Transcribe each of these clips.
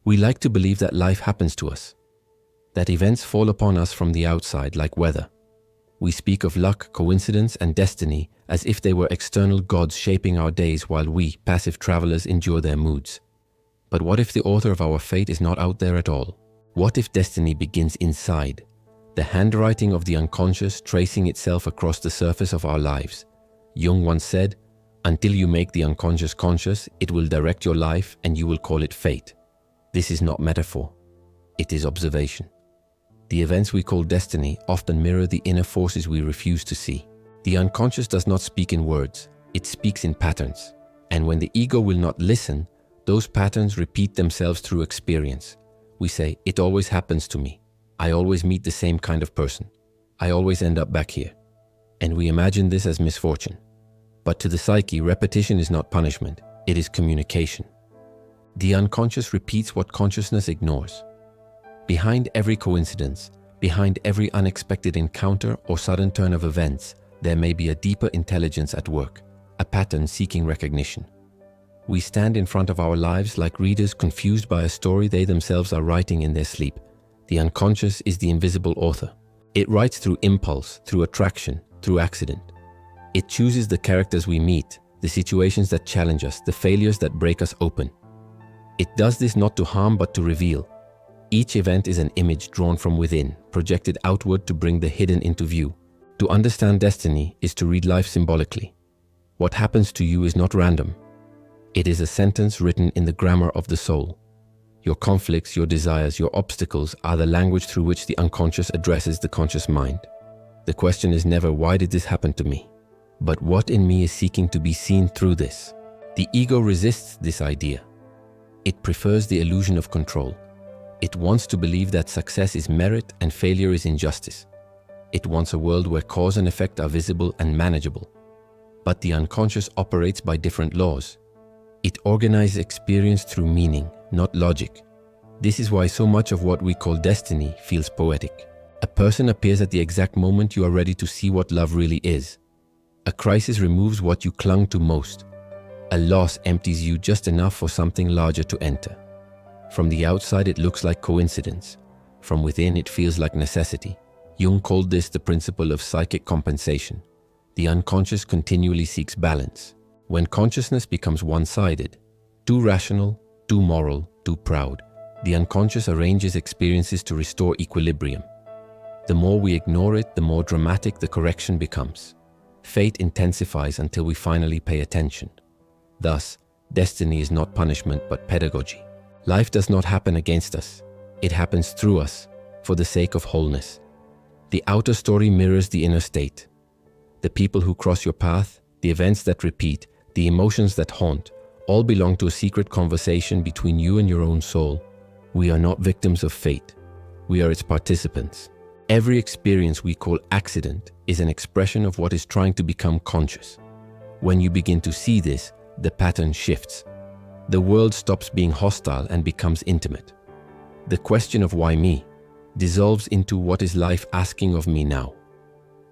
We like to believe that life happens to us, that events fall upon us from the outside like weather. We speak of luck, coincidence, and destiny as if they were external gods shaping our days while we, passive travelers, endure their moods. But what if the author of our fate is not out there at all? What if destiny begins inside, the handwriting of the unconscious tracing itself across the surface of our lives? Jung once said, "Until you make the unconscious conscious, it will direct your life and you will call it fate." This is not metaphor. It is observation. The events we call destiny often mirror the inner forces we refuse to see. The unconscious does not speak in words, it speaks in patterns. And when the ego will not listen, those patterns repeat themselves through experience. We say, "It always happens to me. I always meet the same kind of person. I always end up back here." And we imagine this as misfortune. But to the psyche, repetition is not punishment, it is communication. The unconscious repeats what consciousness ignores. Behind every coincidence, behind every unexpected encounter or sudden turn of events, there may be a deeper intelligence at work, a pattern seeking recognition. We stand in front of our lives like readers confused by a story they themselves are writing in their sleep. The unconscious is the invisible author. It writes through impulse, through attraction, through accident. It chooses the characters we meet, the situations that challenge us, the failures that break us open. It does this not to harm but to reveal. Each event is an image drawn from within, projected outward to bring the hidden into view. To understand destiny is to read life symbolically. What happens to you is not random. It is a sentence written in the grammar of the soul. Your conflicts, your desires, your obstacles are the language through which the unconscious addresses the conscious mind. The question is never, "Why did this happen to me?" but "What in me is seeking to be seen through this?" The ego resists this idea. It prefers the illusion of control. It wants to believe that success is merit and failure is injustice. It wants a world where cause and effect are visible and manageable. But the unconscious operates by different laws. It organizes experience through meaning, not logic. This is why so much of what we call destiny feels poetic. A person appears at the exact moment you are ready to see what love really is. A crisis removes what you clung to most. A loss empties you just enough for something larger to enter. From the outside it looks like coincidence. From within it feels like necessity. Jung called this the principle of psychic compensation. The unconscious continually seeks balance. When consciousness becomes one-sided, too rational, too moral, too proud, the unconscious arranges experiences to restore equilibrium. The more we ignore it, the more dramatic the correction becomes. Fate intensifies until we finally pay attention. Thus, destiny is not punishment but pedagogy. Life does not happen against us. It happens through us, for the sake of wholeness. The outer story mirrors the inner state. The people who cross your path, the events that repeat, the emotions that haunt, all belong to a secret conversation between you and your own soul. We are not victims of fate. We are its participants. Every experience we call accident is an expression of what is trying to become conscious. When you begin to see this, the pattern shifts. The world stops being hostile and becomes intimate. The question of "Why me?" dissolves into "What is life asking of me now?"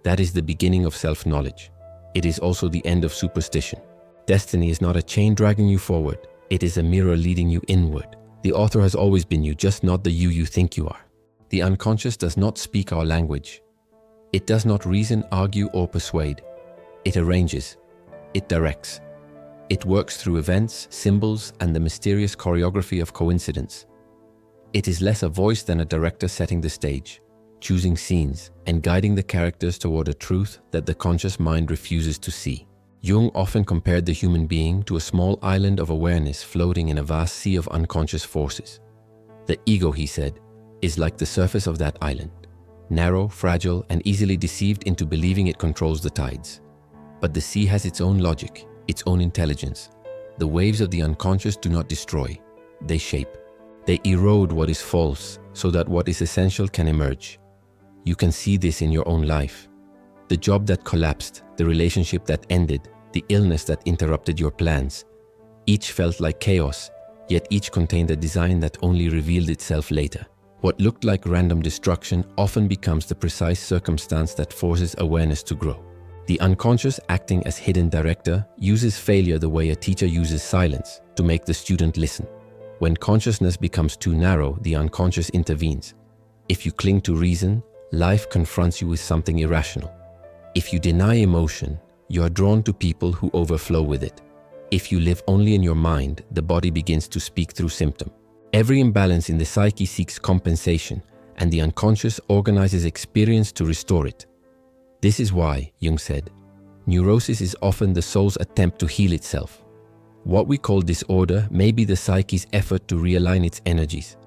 That is the beginning of self-knowledge. It is also the end of superstition. Destiny is not a chain dragging you forward. It is a mirror leading you inward. The author has always been you, just not the you think you are. The unconscious does not speak our language. It does not reason, argue, or persuade. It arranges. It directs. It works through events, symbols, and the mysterious choreography of coincidence. It is less a voice than a director setting the stage, choosing scenes, and guiding the characters toward a truth that the conscious mind refuses to see. Jung often compared the human being to a small island of awareness floating in a vast sea of unconscious forces. The ego, he said, is like the surface of that island, narrow, fragile, and easily deceived into believing it controls the tides. But the sea has its own logic, its own intelligence. The waves of the unconscious do not destroy, they shape. They erode what is false so that what is essential can emerge. You can see this in your own life. The job that collapsed, the relationship that ended, the illness that interrupted your plans. Each felt like chaos, yet each contained a design that only revealed itself later. What looked like random destruction often becomes the precise circumstance that forces awareness to grow. The unconscious, acting as hidden director, uses failure the way a teacher uses silence to make the student listen. When consciousness becomes too narrow, the unconscious intervenes. If you cling to reason, life confronts you with something irrational. If you deny emotion, you are drawn to people who overflow with it. If you live only in your mind, the body begins to speak through symptom. Every imbalance in the psyche seeks compensation, and the unconscious organizes experience to restore it. This is why, Jung said, neurosis is often the soul's attempt to heal itself. What we call disorder may be the psyche's effort to realign its energies.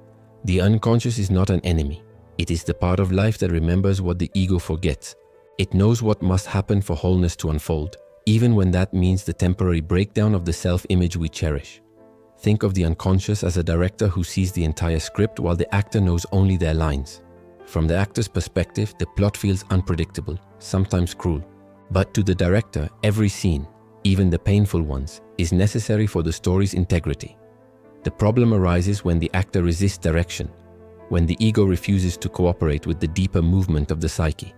The unconscious is not an enemy. It is the part of life that remembers what the ego forgets. It knows what must happen for wholeness to unfold, even when that means the temporary breakdown of the self-image we cherish. Think of the unconscious as a director who sees the entire script while the actor knows only their lines. From the actor's perspective, the plot feels unpredictable, sometimes cruel. But to the director, every scene, even the painful ones, is necessary for the story's integrity. The problem arises when the actor resists direction, when the ego refuses to cooperate with the deeper movement of the psyche.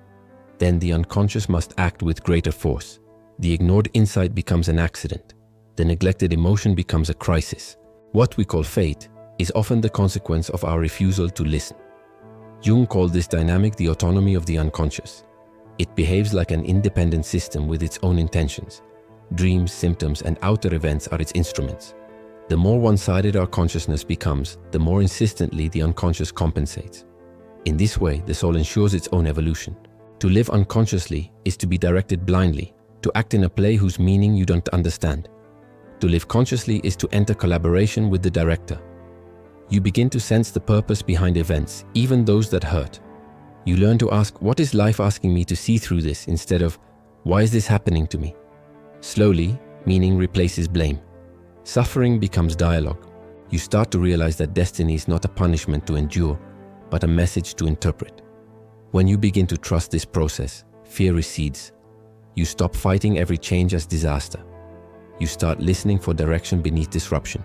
Then the unconscious must act with greater force. The ignored insight becomes an accident. The neglected emotion becomes a crisis. What we call fate is often the consequence of our refusal to listen. Jung called this dynamic the autonomy of the unconscious. It behaves like an independent system with its own intentions. Dreams, symptoms, and outer events are its instruments. The more one-sided our consciousness becomes, the more insistently the unconscious compensates. In this way, the soul ensures its own evolution. To live unconsciously is to be directed blindly, to act in a play whose meaning you don't understand. To live consciously is to enter collaboration with the director. You begin to sense the purpose behind events, even those that hurt. You learn to ask, what is life asking me to see through this, instead of, why is this happening to me? Slowly, meaning replaces blame. Suffering becomes dialogue. You start to realize that destiny is not a punishment to endure, but a message to interpret. When you begin to trust this process, fear recedes. You stop fighting every change as disaster. You start listening for direction beneath disruption.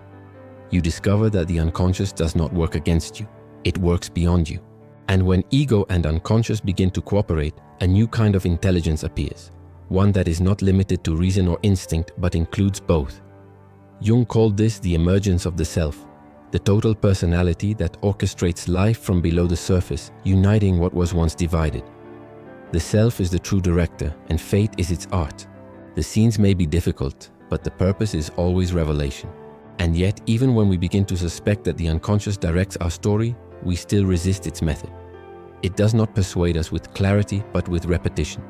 You discover that the unconscious does not work against you. It works beyond you. And when ego and unconscious begin to cooperate, a new kind of intelligence appears. One that is not limited to reason or instinct, but includes both. Jung called this the emergence of the self, the total personality that orchestrates life from below the surface, uniting what was once divided. The self is the true director, and fate is its art. The scenes may be difficult, but the purpose is always revelation. And yet, even when we begin to suspect that the unconscious directs our story, we still resist its method. It does not persuade us with clarity, but with repetition.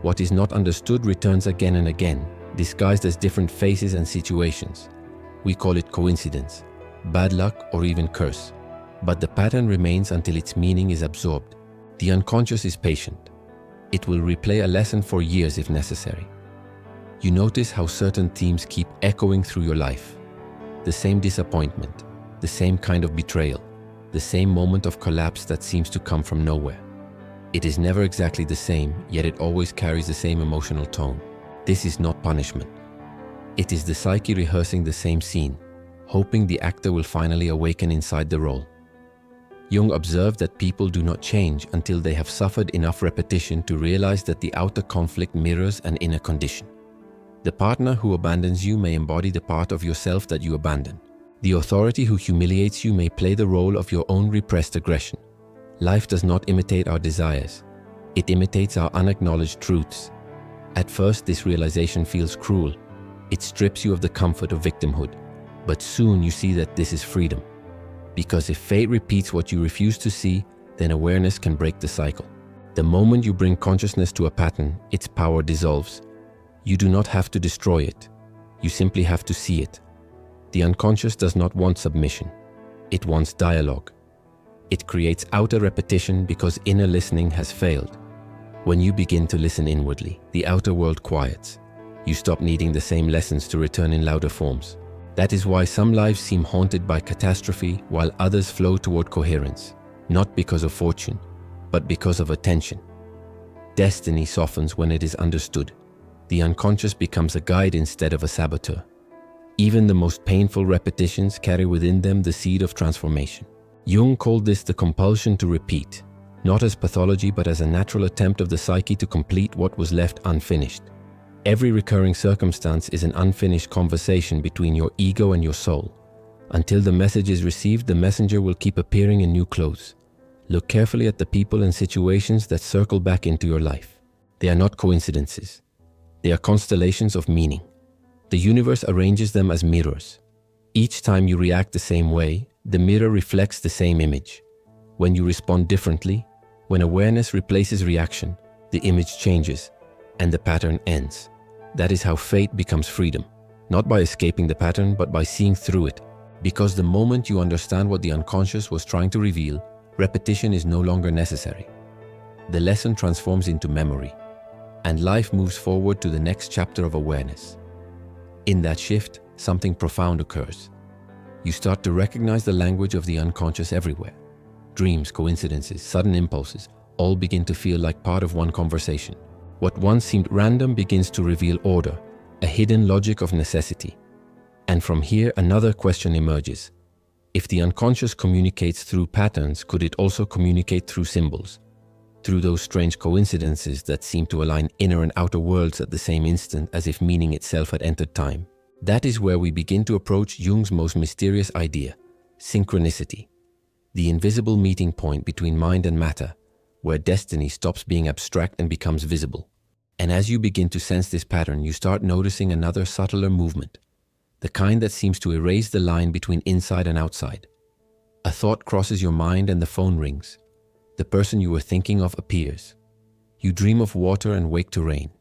What is not understood returns again and again, disguised as different faces and situations. We call it coincidence, bad luck, or even curse. But the pattern remains until its meaning is absorbed. The unconscious is patient. It will replay a lesson for years if necessary. You notice how certain themes keep echoing through your life. The same disappointment, the same kind of betrayal, the same moment of collapse that seems to come from nowhere. It is never exactly the same, yet it always carries the same emotional tone. This is not punishment. It is the psyche rehearsing the same scene, hoping the actor will finally awaken inside the role. Jung observed that people do not change until they have suffered enough repetition to realize that the outer conflict mirrors an inner condition. The partner who abandons you may embody the part of yourself that you abandon. The authority who humiliates you may play the role of your own repressed aggression. Life does not imitate our desires. It imitates our unacknowledged truths. At first, this realization feels cruel. It strips you of the comfort of victimhood. But soon you see that this is freedom. Because if fate repeats what you refuse to see, then awareness can break the cycle. The moment you bring consciousness to a pattern, its power dissolves. You do not have to destroy it. You simply have to see it. The unconscious does not want submission. It wants dialogue. It creates outer repetition because inner listening has failed. When you begin to listen inwardly, the outer world quiets. You stop needing the same lessons to return in louder forms. That is why some lives seem haunted by catastrophe while others flow toward coherence, not because of fortune, but because of attention. Destiny softens when it is understood. The unconscious becomes a guide instead of a saboteur. Even the most painful repetitions carry within them the seed of transformation. Jung called this the compulsion to repeat, not as pathology but as a natural attempt of the psyche to complete what was left unfinished. Every recurring circumstance is an unfinished conversation between your ego and your soul, Until the message is received, the messenger will keep appearing in new clothes. Look carefully at the people and situations that circle back into your life. They are not coincidences. They are constellations of meaning. The universe arranges them as mirrors. Each time you react the same way, the mirror reflects the same image. When you respond differently, when awareness replaces reaction, the image changes and the pattern ends. That is how fate becomes freedom, not by escaping the pattern, but by seeing through it. Because the moment you understand what the unconscious was trying to reveal, repetition is no longer necessary. The lesson transforms into memory, and life moves forward to the next chapter of awareness. In that shift, something profound occurs. You start to recognize the language of the unconscious everywhere. Dreams, coincidences, sudden impulses, all begin to feel like part of one conversation. What once seemed random begins to reveal order, a hidden logic of necessity. And from here, another question emerges. If the unconscious communicates through patterns, could it also communicate through symbols? Through those strange coincidences that seem to align inner and outer worlds at the same instant, as if meaning itself had entered time? That is where we begin to approach Jung's most mysterious idea, synchronicity. The invisible meeting point between mind and matter, where destiny stops being abstract and becomes visible. And as you begin to sense this pattern, you start noticing another subtler movement, the kind that seems to erase the line between inside and outside. A thought crosses your mind and the phone rings. The person you were thinking of appears. You dream of water and wake to rain.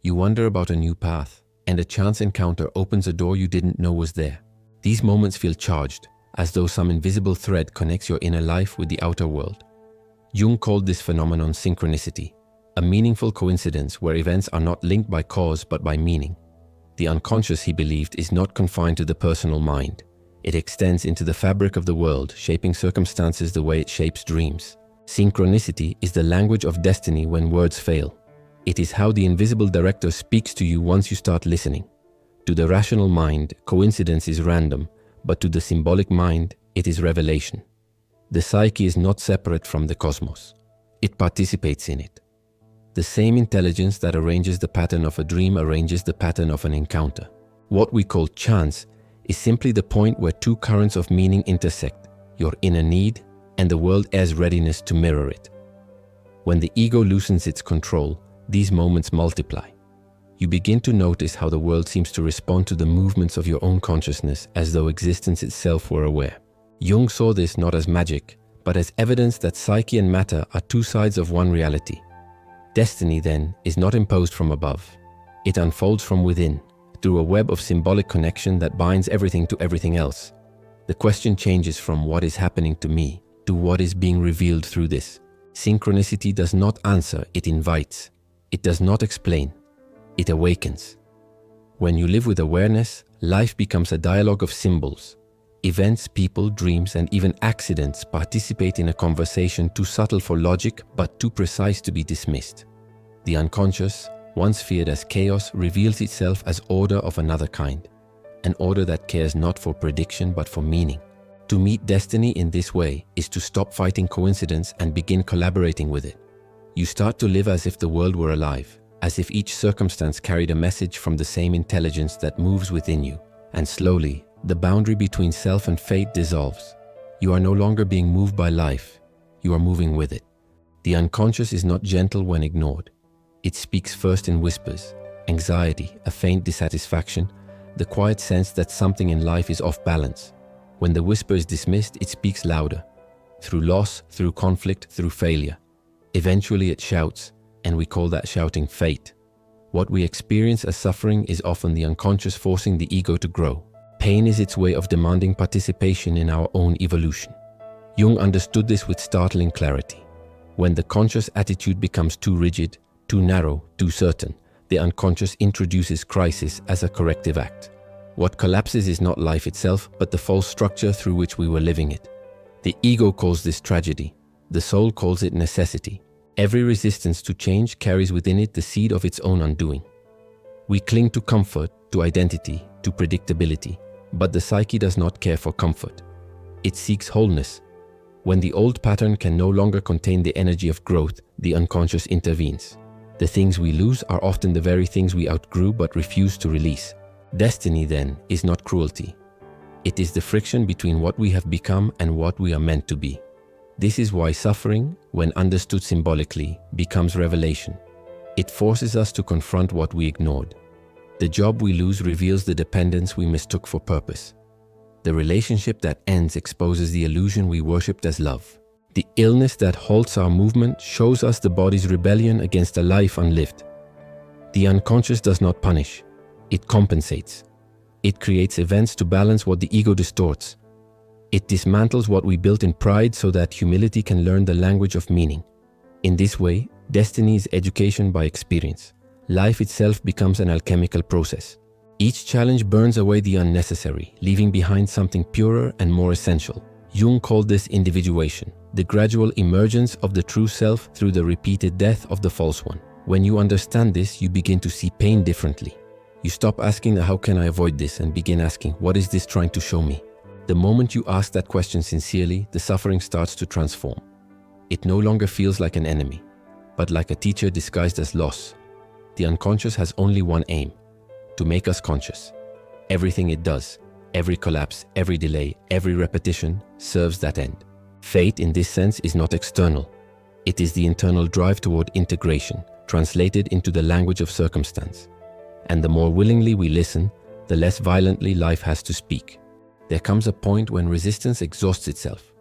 You wonder about a new path, and a chance encounter opens a door you didn't know was there. These moments feel charged, as though some invisible thread connects your inner life with the outer world. Jung called this phenomenon synchronicity, a meaningful coincidence where events are not linked by cause but by meaning. The unconscious, he believed, is not confined to the personal mind. It extends into the fabric of the world, shaping circumstances the way it shapes dreams. Synchronicity is the language of destiny when words fail. It is how the invisible director speaks to you once you start listening. To the rational mind, coincidence is random, but to the symbolic mind, it is revelation. The psyche is not separate from the cosmos. It participates in it. The same intelligence that arranges the pattern of a dream arranges the pattern of an encounter. What we call chance is simply the point where two currents of meaning intersect, your inner need and the world airs readiness to mirror it. When the ego loosens its control, these moments multiply. You begin to notice how the world seems to respond to the movements of your own consciousness as though existence itself were aware. Jung saw this not as magic, but as evidence that psyche and matter are two sides of one reality. Destiny, then, is not imposed from above. It unfolds from within, through a web of symbolic connection that binds everything to everything else. The question changes from what is happening to me to what is being revealed through this. Synchronicity does not answer, it invites. It does not explain, it awakens. When you live with awareness, life becomes a dialogue of symbols. Events, people, dreams, and even accidents participate in a conversation too subtle for logic but too precise to be dismissed. The unconscious, once feared as chaos, reveals itself as order of another kind, an order that cares not for prediction but for meaning. To meet destiny in this way is to stop fighting coincidence and begin collaborating with it. You start to live as if the world were alive, as if each circumstance carried a message from the same intelligence that moves within you, and slowly, the boundary between self and fate dissolves. You are no longer being moved by life, you are moving with it. The unconscious is not gentle when ignored. It speaks first in whispers, anxiety, a faint dissatisfaction, the quiet sense that something in life is off balance. When the whisper is dismissed, it speaks louder, through loss, through conflict, through failure. Eventually it shouts, and we call that shouting fate. What we experience as suffering is often the unconscious forcing the ego to grow. Pain is its way of demanding participation in our own evolution. Jung understood this with startling clarity. When the conscious attitude becomes too rigid, too narrow, too certain, the unconscious introduces crisis as a corrective act. What collapses is not life itself, but the false structure through which we were living it. The ego calls this tragedy. The soul calls it necessity. Every resistance to change carries within it the seed of its own undoing. We cling to comfort, to identity, to predictability. But the psyche does not care for comfort. It seeks wholeness. When the old pattern can no longer contain the energy of growth, the unconscious intervenes. The things we lose are often the very things we outgrew but refuse to release. Destiny, then, is not cruelty. It is the friction between what we have become and what we are meant to be. This is why suffering, when understood symbolically, becomes revelation. It forces us to confront what we ignored. The job we lose reveals the dependence we mistook for purpose. The relationship that ends exposes the illusion we worshipped as love. The illness that halts our movement shows us the body's rebellion against a life unlived. The unconscious does not punish. It compensates. It creates events to balance what the ego distorts. It dismantles what we built in pride so that humility can learn the language of meaning. In this way, destiny is education by experience. Life itself becomes an alchemical process. Each challenge burns away the unnecessary, leaving behind something purer and more essential. Jung called this individuation, the gradual emergence of the true self through the repeated death of the false one. When you understand this, you begin to see pain differently. You stop asking, how can I avoid this, and begin asking, what is this trying to show me? The moment you ask that question sincerely, the suffering starts to transform. It no longer feels like an enemy, but like a teacher disguised as loss. The unconscious has only one aim: to make us conscious. Everything it does, every collapse, every delay, every repetition, serves that end. Fate, in this sense, is not external. It is the internal drive toward integration, translated into the language of circumstance. And the more willingly we listen, the less violently life has to speak. There comes a point when resistance exhausts itself.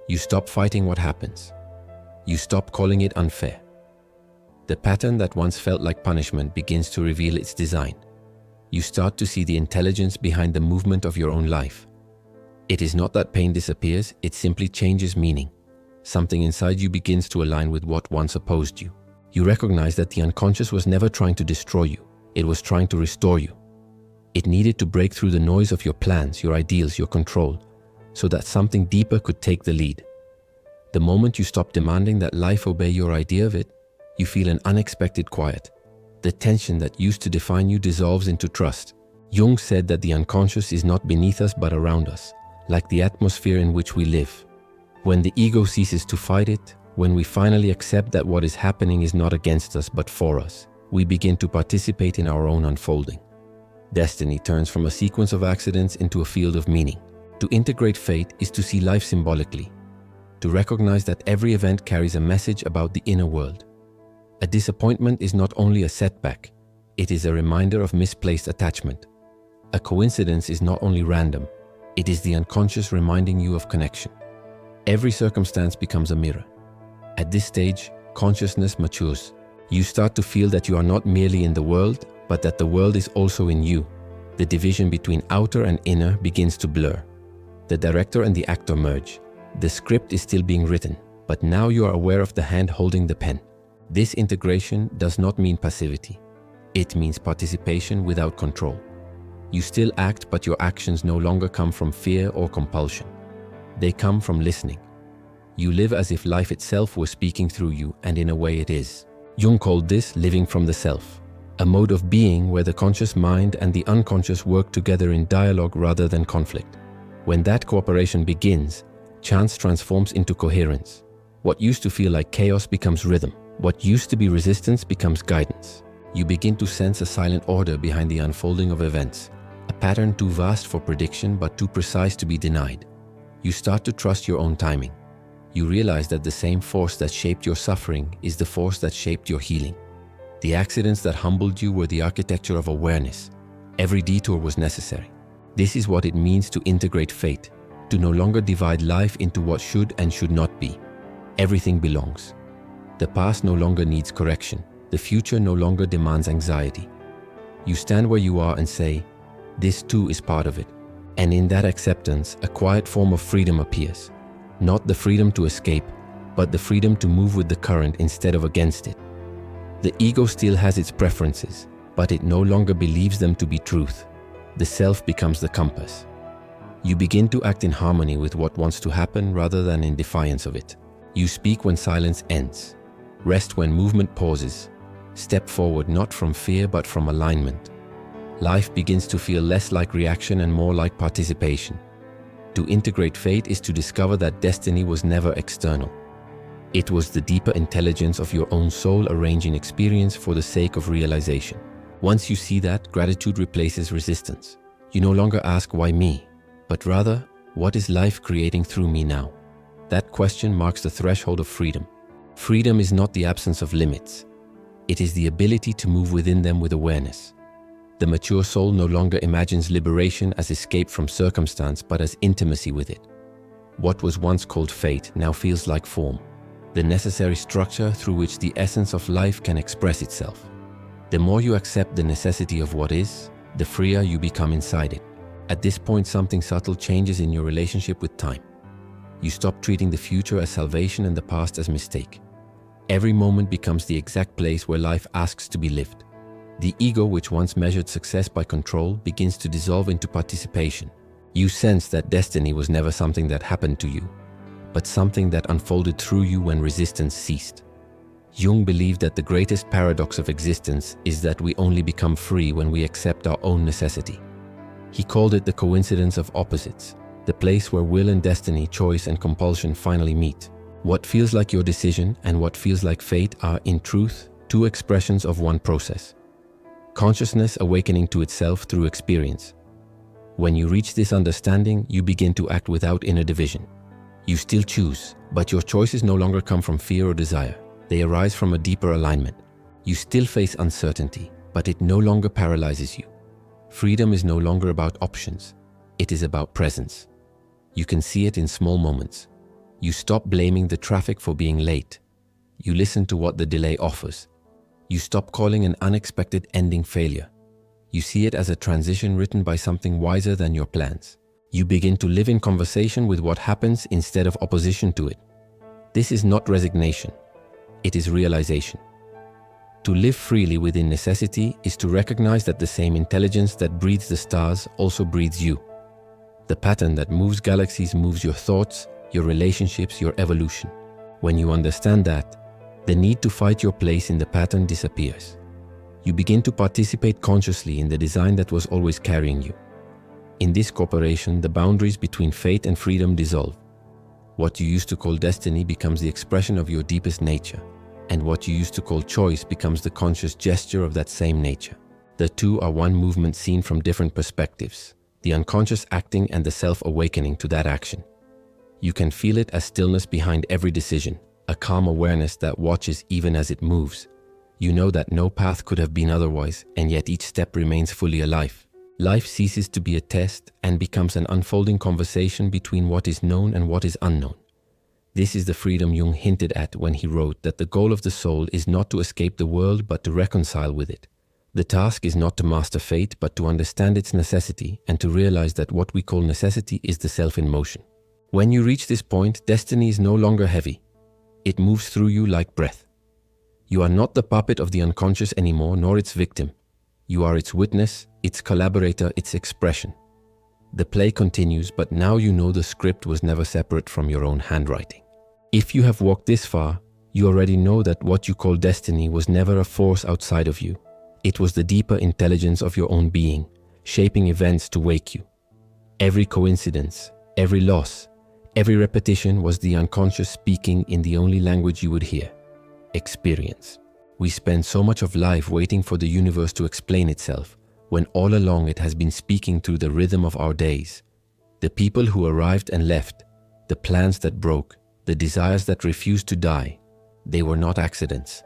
You stop fighting what happens. You stop calling it unfair. The pattern that once felt like punishment begins to reveal its design. You start to see the intelligence behind the movement of your own life. It is not that pain disappears, it simply changes meaning. Something inside you begins to align with what once opposed you. You recognize that the unconscious was never trying to destroy you. It was trying to restore you. It needed to break through the noise of your plans, your ideals, your control, so that something deeper could take the lead. The moment you stop demanding that life obey your idea of it, you feel an unexpected quiet. The tension that used to define you dissolves into trust. Jung said that the unconscious is not beneath us but around us, like the atmosphere in which we live. When the ego ceases to fight it, when we finally accept that what is happening is not against us but for us, we begin to participate in our own unfolding. Destiny turns from a sequence of accidents into a field of meaning. To integrate fate is to see life symbolically, to recognize that every event carries a message about the inner world. A disappointment is not only a setback, it is a reminder of misplaced attachment. A coincidence is not only random, it is the unconscious reminding you of connection. Every circumstance becomes a mirror. At this stage, consciousness matures. You start to feel that you are not merely in the world, but that the world is also in you. The division between outer and inner begins to blur. The director and the actor merge. The script is still being written, but now you are aware of the hand holding the pen. This integration does not mean passivity. It means participation without control. You still act, but your actions no longer come from fear or compulsion. They come from listening. You live as if life itself were speaking through you, and in a way it is. Jung called this living from the self, a mode of being where the conscious mind and the unconscious work together in dialogue rather than conflict. When that cooperation begins, chance transforms into coherence. What used to feel like chaos becomes rhythm. What used to be resistance becomes guidance. You begin to sense a silent order behind the unfolding of events, a pattern too vast for prediction but too precise to be denied. You start to trust your own timing. You realize that the same force that shaped your suffering is the force that shaped your healing. The accidents that humbled you were the architecture of awareness. Every detour was necessary. This is what it means to integrate fate, to no longer divide life into what should and should not be. Everything belongs. The past no longer needs correction. The future no longer demands anxiety. You stand where you are and say, this too is part of it. And in that acceptance, a quiet form of freedom appears. Not the freedom to escape, but the freedom to move with the current instead of against it. The ego still has its preferences, but it no longer believes them to be truth. The self becomes the compass. You begin to act in harmony with what wants to happen rather than in defiance of it. You speak when silence ends. Rest when movement pauses. Step forward not from fear but from alignment. Life begins to feel less like reaction and more like participation. To integrate fate is to discover that destiny was never external. It was the deeper intelligence of your own soul arranging experience for the sake of realization. Once you see that, gratitude replaces resistance. You no longer ask, why me? but rather, what is life creating through me now? That question marks the threshold of freedom. Freedom is not the absence of limits. It is the ability to move within them with awareness. The mature soul no longer imagines liberation as escape from circumstance, but as intimacy with it. What was once called fate now feels like form, the necessary structure through which the essence of life can express itself. The more you accept the necessity of what is, the freer you become inside it. At this point, something subtle changes in your relationship with time. You stop treating the future as salvation and the past as mistake. Every moment becomes the exact place where life asks to be lived. The ego, which once measured success by control, begins to dissolve into participation. You sense that destiny was never something that happened to you, but something that unfolded through you when resistance ceased. Jung believed that the greatest paradox of existence is that we only become free when we accept our own necessity. He called it the coincidence of opposites, the place where will and destiny, choice and compulsion finally meet. What feels like your decision and what feels like fate are, in truth, two expressions of one process. Consciousness awakening to itself through experience. When you reach this understanding, you begin to act without inner division. You still choose, but your choices no longer come from fear or desire. They arise from a deeper alignment. You still face uncertainty, but it no longer paralyzes you. Freedom is no longer about options. It is about presence. You can see it in small moments. You stop blaming the traffic for being late. You listen to what the delay offers. You stop calling an unexpected ending failure. You see it as a transition written by something wiser than your plans. You begin to live in conversation with what happens instead of opposition to it. This is not resignation. It is realization. To live freely within necessity is to recognize that the same intelligence that breathes the stars also breathes you. The pattern that moves galaxies moves your thoughts, your relationships, your evolution. When you understand that, the need to fight your place in the pattern disappears. You begin to participate consciously in the design that was always carrying you. In this cooperation, the boundaries between fate and freedom dissolve. What you used to call destiny becomes the expression of your deepest nature, and what you used to call choice becomes the conscious gesture of that same nature. The two are one movement seen from different perspectives, the unconscious acting and the self-awakening to that action. You can feel it as stillness behind every decision, a calm awareness that watches even as it moves. You know that no path could have been otherwise, and yet each step remains fully alive. Life ceases to be a test and becomes an unfolding conversation between what is known and what is unknown. This is the freedom Jung hinted at when he wrote that the goal of the soul is not to escape the world but to reconcile with it. The task is not to master fate but to understand its necessity and to realize that what we call necessity is the self in motion. When you reach this point, destiny is no longer heavy. It moves through you like breath. You are not the puppet of the unconscious anymore, nor its victim. You are its witness, its collaborator, its expression. The play continues, but now you know the script was never separate from your own handwriting. If you have walked this far, you already know that what you call destiny was never a force outside of you. It was the deeper intelligence of your own being, shaping events to wake you. Every coincidence, every loss, every repetition was the unconscious speaking in the only language you would hear: experience. We spend so much of life waiting for the universe to explain itself, when all along it has been speaking through the rhythm of our days. The people who arrived and left, the plans that broke, the desires that refused to die, they were not accidents.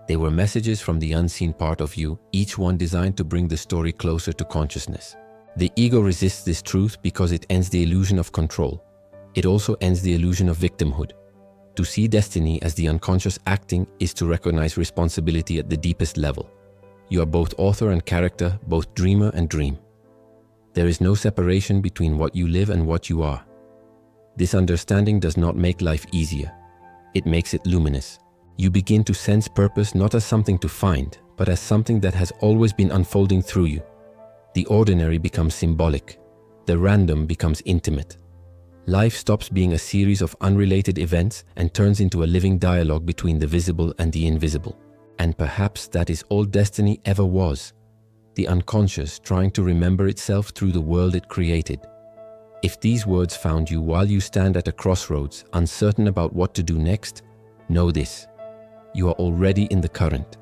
They were messages from the unseen part of you, each one designed to bring the story closer to consciousness. The ego resists this truth because it ends the illusion of control. It also ends the illusion of victimhood. To see destiny as the unconscious acting is to recognize responsibility at the deepest level. You are both author and character, both dreamer and dream. There is no separation between what you live and what you are. This understanding does not make life easier. It makes it luminous. You begin to sense purpose not as something to find, but as something that has always been unfolding through you. The ordinary becomes symbolic. The random becomes intimate. Life stops being a series of unrelated events and turns into a living dialogue between the visible and the invisible. And perhaps that is all destiny ever was, the unconscious trying to remember itself through the world it created. If these words found you while you stand at a crossroads, uncertain about what to do next, know this: you are already in the current.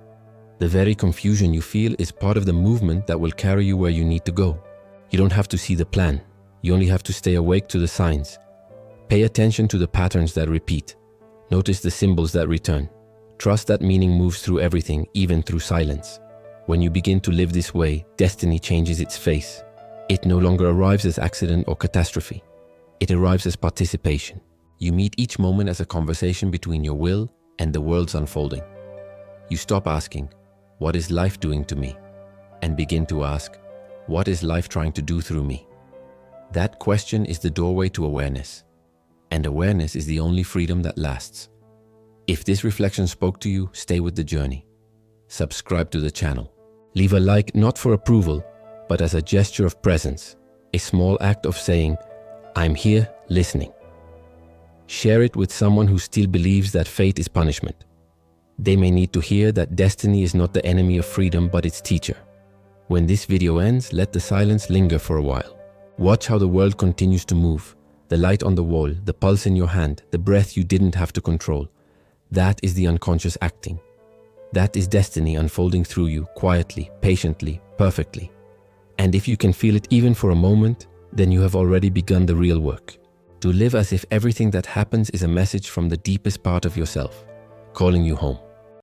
The very confusion you feel is part of the movement that will carry you where you need to go. You don't have to see the plan. You only have to stay awake to the signs. Pay attention to the patterns that repeat. Notice the symbols that return. Trust that meaning moves through everything, even through silence. When you begin to live this way, destiny changes its face. It no longer arrives as accident or catastrophe. It arrives as participation. You meet each moment as a conversation between your will and the world's unfolding. You stop asking, "What is life doing to me?" and begin to ask, "What is life trying to do through me?" That question is the doorway to awareness. And awareness is the only freedom that lasts. If this reflection spoke to you, stay with the journey. Subscribe to the channel. Leave a like not for approval, but as a gesture of presence, a small act of saying, "I'm here listening." Share it with someone who still believes that fate is punishment. They may need to hear that destiny is not the enemy of freedom but its teacher. When this video ends, let the silence linger for a while. Watch how the world continues to move. The light on the wall, the pulse in your hand, the breath you didn't have to control. That is the unconscious acting. That is destiny unfolding through you, quietly, patiently, perfectly. And if you can feel it even for a moment, then you have already begun the real work. To live as if everything that happens is a message from the deepest part of yourself, calling you home.